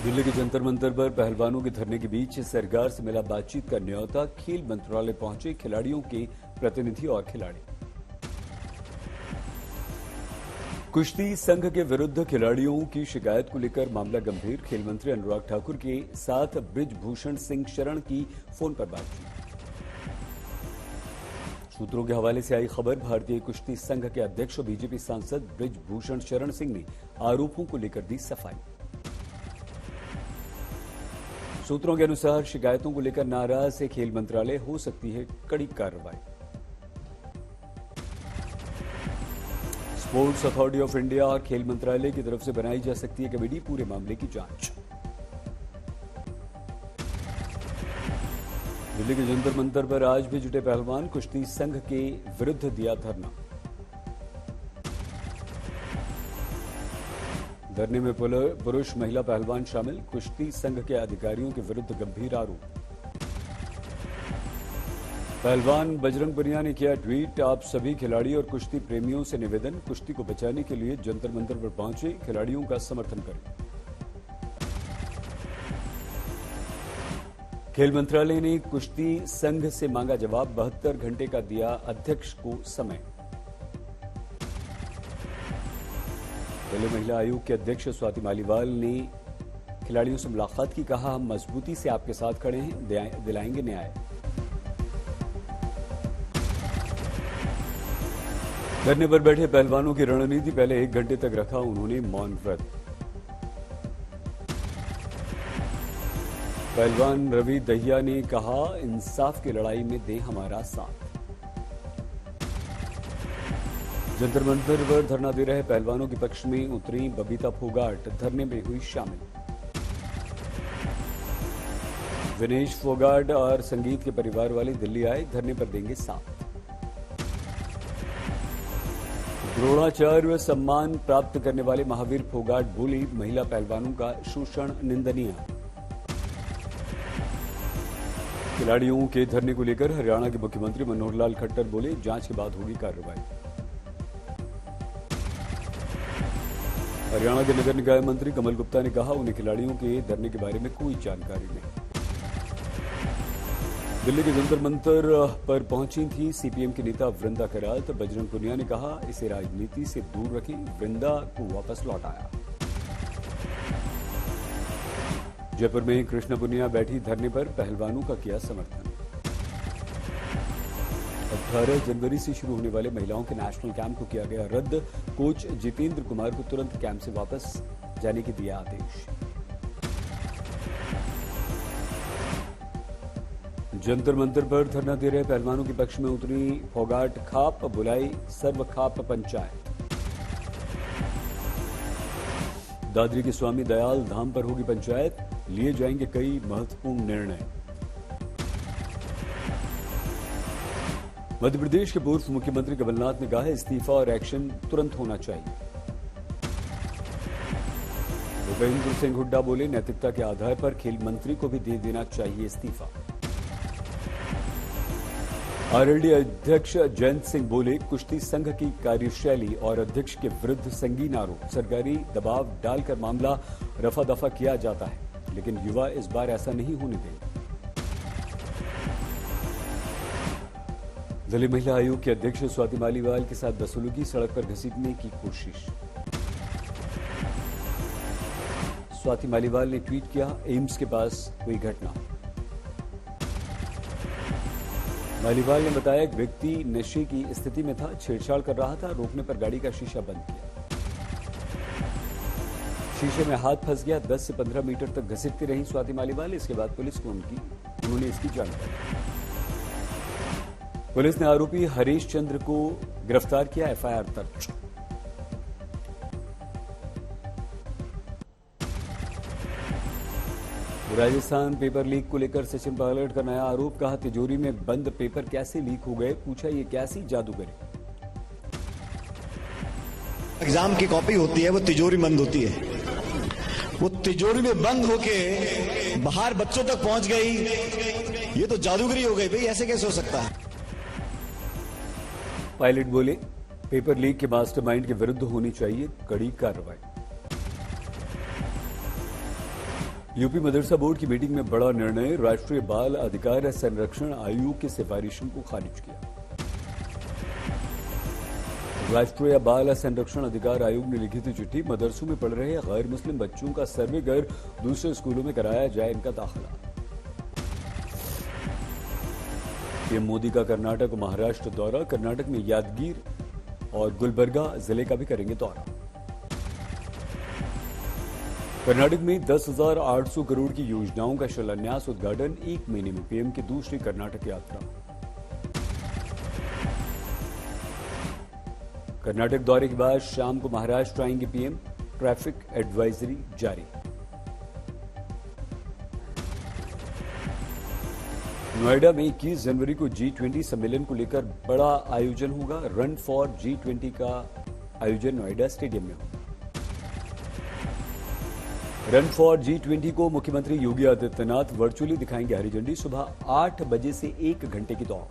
दिल्ली के जंतर मंतर पर पहलवानों के धरने के बीच सरकार से मिला बातचीत का न्योता। खेल मंत्रालय पहुंचे खिलाड़ियों के प्रतिनिधि और खिलाड़ी। कुश्ती संघ के विरुद्ध खिलाड़ियों की शिकायत को लेकर मामला गंभीर। खेल मंत्री अनुराग ठाकुर के साथ बृजभूषण सिंह शरण की फोन पर बातचीत। सूत्रों के हवाले से आई खबर, भारतीय कुश्ती संघ के अध्यक्ष और बीजेपी सांसद बृजभूषण शरण सिंह ने आरोपों को लेकर दी सफाई। सूत्रों के अनुसार शिकायतों को लेकर नाराज है खेल मंत्रालय, हो सकती है कड़ी कार्रवाई। स्पोर्ट्स अथॉरिटी ऑफ इंडिया और खेल मंत्रालय की तरफ से बनाई जा सकती है कमेटी, पूरे मामले की जांच। दिल्ली के जंतर मंतर पर आज भी जुटे पहलवान, कुश्ती संघ के विरुद्ध दिया धरना। धरने में पुरुष महिला पहलवान शामिल। कुश्ती संघ के अधिकारियों के विरुद्ध गंभीर आरोप। पहलवान बजरंग पुनिया ने किया ट्वीट, आप सभी खिलाड़ी और कुश्ती प्रेमियों से निवेदन, कुश्ती को बचाने के लिए जंतर मंतर पर पहुंचे, खिलाड़ियों का समर्थन करें। खेल मंत्रालय ने कुश्ती संघ से मांगा जवाब, 72 घंटे का दिया अध्यक्ष को समय। दिल्ली महिला आयोग के अध्यक्ष स्वाति मालीवाल ने खिलाड़ियों से मुलाकात की, कहा हम मजबूती से आपके साथ खड़े हैं, दिलाएंगे न्याय। धरने पर बैठे पहलवानों की रणनीति, पहले 1 घंटे तक रखा उन्होंने मौन व्रत। पहलवान रवि दहिया ने कहा, इंसाफ की लड़ाई में दे हमारा साथ। जंतर मंतर पर धरना दे रहे पहलवानों के पक्ष में उतरी बबीता फोगाट, धरने में हुई शामिल। विनेश फोगाट और संगीत के परिवार वाले दिल्ली आए, धरने पर देंगे साथ। द्रोणाचार्य सम्मान प्राप्त करने वाले महावीर फोगाट बोले, महिला पहलवानों का शोषण निंदनीय। खिलाड़ियों के धरने को लेकर हरियाणा के मुख्यमंत्री मनोहर लाल खट्टर बोले, जांच के बाद होगी कार्रवाई। हरियाणा के नगर निकाय मंत्री कमल गुप्ता ने कहा, उन्हें खिलाड़ियों के धरने के बारे में कोई जानकारी नहीं। दिल्ली के जंतर मंतर पर पहुंची थी सीपीएम की नेता वृंदा करात, बजरंग पुनिया ने कहा, इसे राजनीति से दूर रखें, वृंदा को वापस लौटाया। जयपुर में कृष्ण पुनिया बैठी धरने पर, पहलवानों का किया समर्थन। 18 जनवरी से शुरू होने वाले महिलाओं के नेशनल कैंप को किया गया रद्द, कोच जितेंद्र कुमार को तुरंत कैंप से वापस जाने के दिया आदेश। जंतर मंतर पर धरना दे रहे पहलवानों के पक्ष में उतरी फोगाट, खाप बुलाई सर्व खाप पंचायत। दादरी के स्वामी दयाल धाम पर होगी पंचायत, लिए जाएंगे कई महत्वपूर्ण निर्णय। मध्य प्रदेश के पूर्व मुख्यमंत्री कमलनाथ ने कहा है, इस्तीफा और एक्शन तुरंत होना चाहिए। भूपेंद्र सिंह हुड्डा बोले, नैतिकता के आधार पर खेल मंत्री को भी दे देना चाहिए इस्तीफा। आरएलडी अध्यक्ष जयंत सिंह बोले, कुश्ती संघ की कार्यशैली और अध्यक्ष के विरुद्ध संगीन आरोप, सरकारी दबाव डालकर मामला रफा दफा किया जाता है, लेकिन युवा इस बार ऐसा नहीं होने देंगे। दिल्ली महिला आयोग के अध्यक्ष स्वाति मालीवाल के साथ बदसलूकी, सड़क पर घसीटने की कोशिश। स्वाति मालीवाल ने ट्वीट किया, एम्स के पास हुई घटना। मालीवाल ने बताया, एक व्यक्ति नशे की स्थिति में था, छेड़छाड़ कर रहा था, रोकने पर गाड़ी का शीशा बंद किया, शीशे में हाथ फंस गया। 10 से 15 मीटर तक घसीटती रही स्वाति मालीवाल, इसके बाद पुलिस को उन्होंने इसकी जानकारी। पुलिस ने आरोपी हरीश चंद्र को गिरफ्तार किया, एफआईआर दर्ज। राजस्थान पेपर लीक को लेकर सचिन पायलट का नया आरोप, कहा तिजोरी में बंद पेपर कैसे लीक हो गए, पूछा ये कैसी जादूगरी। एग्जाम की कॉपी होती है, वो तिजोरी बंद होती है, वो तिजोरी में बंद होके बाहर बच्चों तक पहुंच गई, ये तो जादूगरी हो गई भाई, ऐसे कैसे हो सकता है। पायलट बोले, पेपर लीक के मास्टरमाइंड के विरुद्ध होनी चाहिए कड़ी कार्रवाई। यूपी मदरसा बोर्ड की मीटिंग में बड़ा निर्णय, राष्ट्रीय बाल अधिकार संरक्षण आयोग की सिफारिशों को खारिज किया। राष्ट्रीय बाल संरक्षण अधिकार आयोग ने लिखी थी चिट्ठी, मदरसों में पढ़ रहे गैर मुस्लिम बच्चों का सर्वे कर दूसरे स्कूलों में कराया जाए इनका दाखिला। पीएम मोदी का कर्नाटक और महाराष्ट्र दौरा, कर्नाटक में यादगीर और गुलबर्गा जिले का भी करेंगे दौरा। कर्नाटक में 10,800 करोड़ की योजनाओं का शिलान्यास उद्घाटन, 1 महीने में पीएम की दूसरी कर्नाटक यात्रा। कर्नाटक दौरे के बाद शाम को महाराष्ट्र आएंगे पीएम, ट्रैफिक एडवाइजरी जारी। नोएडा में 21 जनवरी को G20 सम्मेलन को लेकर बड़ा आयोजन होगा। रन फॉर G20 का आयोजन नोएडा स्टेडियम में होगा। रन फॉर G20 को मुख्यमंत्री योगी आदित्यनाथ वर्चुअली दिखाएंगे हरी झंडी। सुबह 8 बजे से 1 घंटे की दौड़।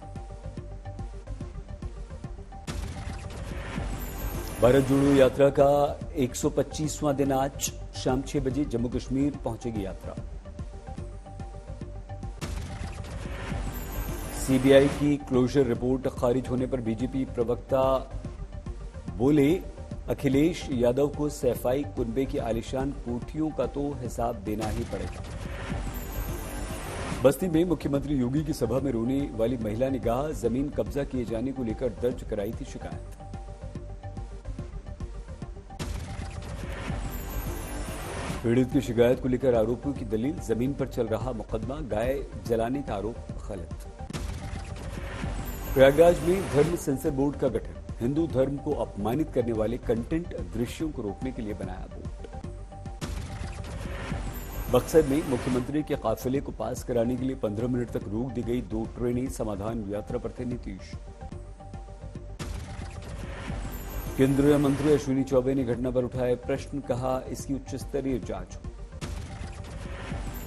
भारत जोड़ो यात्रा का 125वां दिन आज शाम 6 बजे जम्मू कश्मीर पहुंचेगी यात्रा। सीबीआई की क्लोजर रिपोर्ट खारिज होने पर बीजेपी प्रवक्ता बोले, अखिलेश यादव को सैफई कुनबे की आलीशान कोठियों का तो हिसाब देना ही पड़ेगा। बस्ती में मुख्यमंत्री योगी की सभा में रोने वाली महिला ने कहा, जमीन कब्जा किए जाने को लेकर दर्ज कराई थी शिकायत। पीड़ित की शिकायत को लेकर आरोपियों की दलील, जमीन पर चल रहा मुकदमा, गाय जलाने का आरोप गलत। प्रयागराज में धर्म सेंसर बोर्ड का गठन, हिंदू धर्म को अपमानित करने वाले कंटेंट दृश्यों को रोकने के लिए बनाया बोर्ड। बक्सर में मुख्यमंत्री के काफिले को पास कराने के लिए 15 मिनट तक रोक दी गई। 2 ट्रेनें समाधान यात्रा पर थे नीतीश। केंद्रीय मंत्री अश्विनी चौबे ने घटना पर उठाए प्रश्न, कहा इसकी उच्च स्तरीय जांच हो।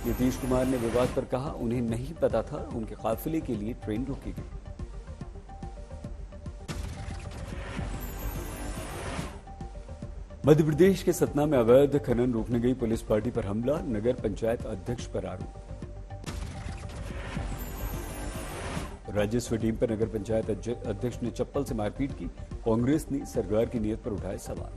नीतीश कुमार ने विवाद पर कहा, उन्हें नहीं पता था उनके काफिले के लिए ट्रेन रोकी गई। मध्य प्रदेश के सतना में अवैध खनन रोकने गई पुलिस पार्टी पर हमला, नगर पंचायत अध्यक्ष पर आरोप। राजस्व टीम पर नगर पंचायत अध्यक्ष ने चप्पल से मारपीट की। कांग्रेस ने सरकार की नीयत पर उठाए सवाल।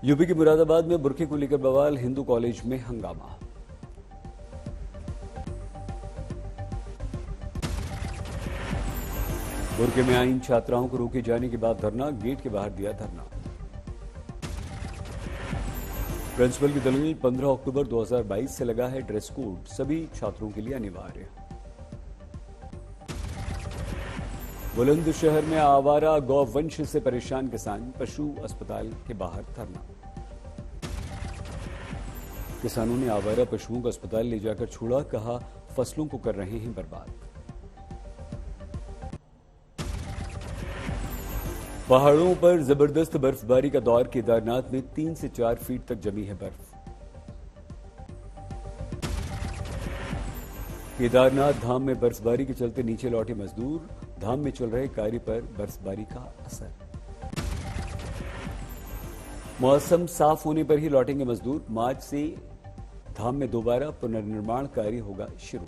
यूपी के मुरादाबाद में बुर्के को लेकर बवाल, हिंदू कॉलेज में हंगामा। बुर्के में आई छात्राओं को रोके जाने के बाद धरना, गेट के बाहर दिया धरना। प्रिंसिपल की दलील, 15 अक्टूबर 2022 से लगा है ड्रेस कोड, सभी छात्रों के लिए अनिवार्य। बुलंदशहर में आवारा गौवंश से परेशान किसान, पशु अस्पताल के बाहर धरना। किसानों ने आवारा पशुओं को अस्पताल ले जाकर छोड़ा, कहा फसलों को कर रहे हैं बर्बाद। पहाड़ों पर जबरदस्त बर्फबारी का दौर, केदारनाथ में 3 से 4 फीट तक जमी है बर्फ। केदारनाथ धाम में बर्फबारी के चलते नीचे लौटे मजदूर, धाम में चल रहे कार्य पर बर्फबारी का असर। मौसम साफ होने पर ही लौटेंगे मजदूर, मार्च से धाम में दोबारा पुनर्निर्माण कार्य होगा शुरू।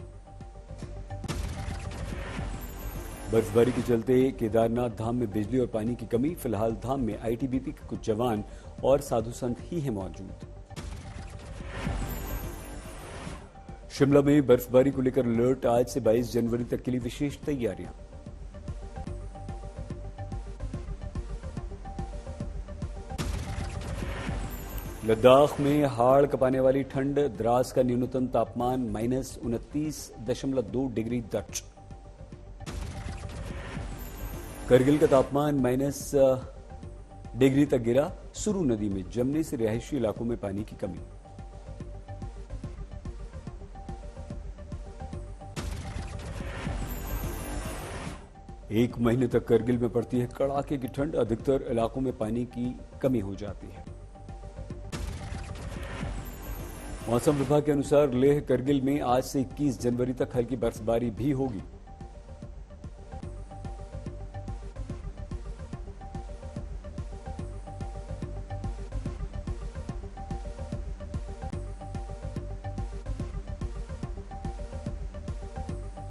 बर्फबारी के चलते केदारनाथ धाम में बिजली और पानी की कमी, फिलहाल धाम में आईटीबीपी के कुछ जवान और साधु संत ही हैं मौजूद। शिमला में बर्फबारी को लेकर अलर्ट, आज से 22 जनवरी तक के लिए विशेष तैयारियां। लद्दाख में हाड़ कपाने वाली ठंड, द्रास का न्यूनतम तापमान -29.2 डिग्री दर्ज। करगिल का तापमान -, डिग्री तक गिरा, सुरू नदी में जमने से रिहायशी इलाकों में पानी की कमी। एक महीने तक करगिल में पड़ती है कड़ाके की ठंड, अधिकतर इलाकों में पानी की कमी हो जाती है। मौसम विभाग के अनुसार लेह करगिल में आज से 21 जनवरी तक हल्की बर्फबारी भी होगी।